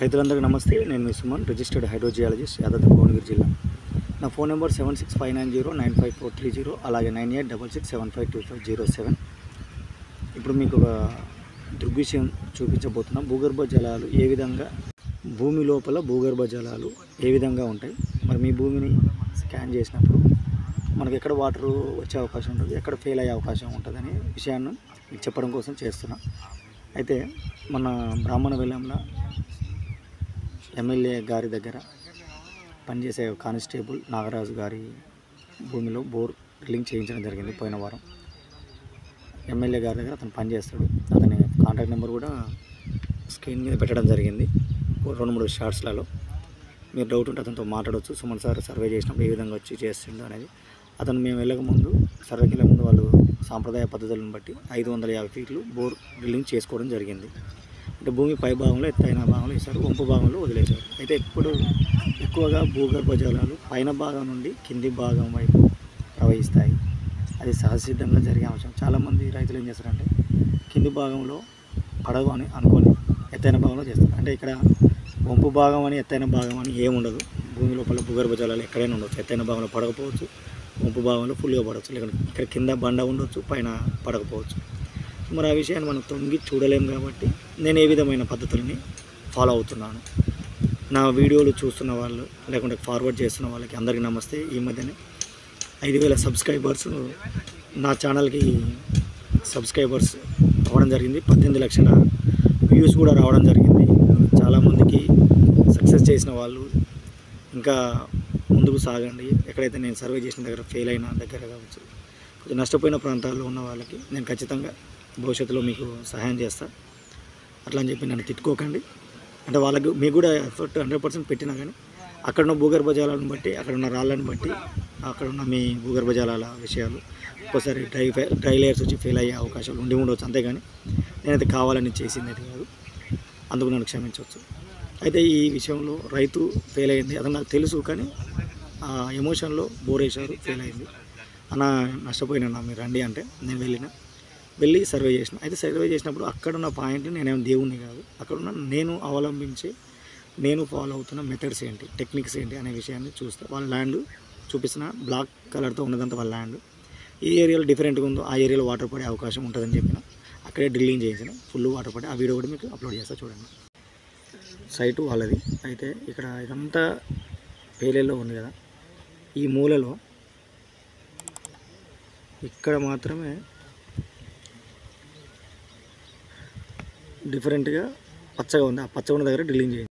రైతులందరికీ నమస్తే. నేను మీ సుమన్, రిజిస్టర్డ్ హైడ్రోజియాలజిస్ట్, యాదాద్రి భువనగిరి జిల్లా. నా ఫోన్ నెంబర్ 7659095430, అలాగే 9866752507. ఇప్పుడు మీకు ఒక దృగ్విషయం చూపించబోతున్నా. భూగర్భ జలాలు ఏ విధంగా, భూమి లోపల భూగర్భ జలాలు ఏ విధంగా ఉంటాయి, మరి మీ భూమిని స్కాన్ చేసినప్పుడు మనకు ఎక్కడ వాటర్ వచ్చే అవకాశం ఉంటుంది, ఎక్కడ ఫెయిల్ అయ్యే అవకాశం ఉంటుంది అనే విషయాన్ని మీకు చెప్పడం కోసం చేస్తున్నా. అయితే మన బ్రాహ్మణ వెల్లంలో ఎమ్మెల్యే గారి దగ్గర పనిచేసే కానిస్టేబుల్ నాగరాజు గారి భూమిలో బోర్ డ్రిల్లింగ్ చేయించడం జరిగింది పోయిన వారం. ఎమ్మెల్యే గారి దగ్గర అతను పనిచేస్తాడు. అతని కాంటాక్ట్ నెంబర్ కూడా స్క్రీన్ మీద పెట్టడం జరిగింది 2-3 షార్ట్స్లలో. మీరు డౌట్ ఉంటే అతనితో మాట్లాడవచ్చు. సుమన్ సార్ సర్వే చేసినప్పుడు ఏ విధంగా వచ్చి చేస్తుండో అనేది. అతను మేము వెళ్ళకముందు, సర్వేకి వెళ్ళే ముందు వాళ్ళు సాంప్రదాయ పద్ధతులను బట్టి 550 ఫీట్లు బోర్ డ్రిల్లింగ్ చేసుకోవడం జరిగింది. అంటే భూమి పై భాగంలో, ఎత్తైన భాగంలో వేశారు, వంపు భాగంలో వదిలేశారు. అయితే ఎక్కువగా భూగర్భ జలాలు పైన భాగం నుండి కింది భాగం వైపు ప్రవహిస్తాయి. అది సహజసిద్ధంగా జరిగే అంశం. చాలామంది రైతులు ఏం చేస్తారంటే కింది భాగంలో పడవ అని అనుకొని ఎత్తైన భాగంలో చేస్తారు. అంటే ఇక్కడ వంపు భాగం అని, ఎత్తైన భాగం అని ఏముండదు. భూమి లోపల భూగర్భ జలాలు ఎక్కడైనా ఉండవచ్చు. ఎత్తైన భాగంలో పడకపోవచ్చు, వంపు భాగంలో ఫుల్గా పడవచ్చు, లేకపోతే ఇక్కడ కింద బండ ఉండొచ్చు, పైన పడకపోవచ్చు. మరి ఆ విషయాన్ని మనం తొంగి చూడలేము. కాబట్టి నేను ఏ విధమైన పద్ధతులని ఫాలో అవుతున్నాను, నా వీడియోలు చూస్తున్న వాళ్ళు లేకుంటే ఫార్వర్డ్ చేస్తున్న వాళ్ళకి అందరికీ నమస్తే. ఈ మధ్యనే 5000 సబ్స్క్రైబర్స్ నా ఛానల్కి సబ్స్క్రైబర్స్ అవ్వడం జరిగింది. 18 లక్షల వ్యూస్ కూడా రావడం జరిగింది. చాలామందికి సక్సెస్ చేసిన వాళ్ళు ఇంకా ముందుకు సాగండి. ఎక్కడైతే నేను సర్వే చేసిన దగ్గర ఫెయిల్ అయిన దగ్గర కావచ్చు, కొంచెం నష్టపోయిన ప్రాంతాల్లో ఉన్న వాళ్ళకి నేను ఖచ్చితంగా భవిష్యత్తులో మీకు సహాయం చేస్తాను. అట్లా అని చెప్పి నన్ను తిట్టుకోకండి. అంటే వాళ్ళకి మీకు కూడా ఎఫర్ట్ 100% పెట్టినా కానీ అక్కడున్న భూగర్భ జలాలను బట్టి, అక్కడున్న రాళ్ళని బట్టి, అక్కడున్న మీ భూగర్భ జలాల విషయాలు ఒక్కోసారి డ్రై లేయర్స్ వచ్చి ఫెయిల్ అయ్యే అవకాశాలు ఉండవచ్చు. అంతేగాని నేనైతే కావాలని చేసింది అయితే కాదు. అందుకు నన్ను క్షమించవచ్చు. అయితే ఈ విషయంలో రైతు ఫెయిల్ అయింది, అతను నాకు తెలుసు. కానీ ఆ ఎమోషన్లో బోర్ వేశారు, ఫెయిల్ అయింది. అన్న నష్టపోయినా మీరు రండి అంటే నేను వెళ్ళి సర్వే చేసిన. అయితే సర్వే చేసినప్పుడు అక్కడున్న పాయింట్, నేనేం దేవుణ్ణి కాదు, అక్కడున్న నేను అవలంబించే, నేను ఫాలో అవుతున్న మెథడ్స్ ఏంటి, టెక్నిక్స్ ఏంటి అనే విషయాన్ని చూస్తే వాళ్ళ ల్యాండ్ చూపిస్తున్న బ్లాక్ కలర్తో ఉన్నదంతా వాళ్ళ ల్యాండ్. ఏ ఏరియాలో డిఫరెంట్గా ఉందో ఆ ఏరియాలో వాటర్ పడే అవకాశం ఉంటుందని చెప్పిన. అక్కడే డ్రిల్లింగ్ చేయించిన, ఫుల్ వాటర్ పడే. ఆ వీడియో కూడా మీకు అప్లోడ్ చేస్తా, చూడండి. సైటు వాళ్ళది. అయితే ఇక్కడ ఇదంతా పేలేల్లో ఉంది కదా, ఈ మూలలో ఇక్కడ మాత్రమే డిఫరెంట్గా పచ్చగా ఉంది. ఆ పచ్చగా ఉన్న దగ్గర డ్రిల్లింగ్ చేయండి.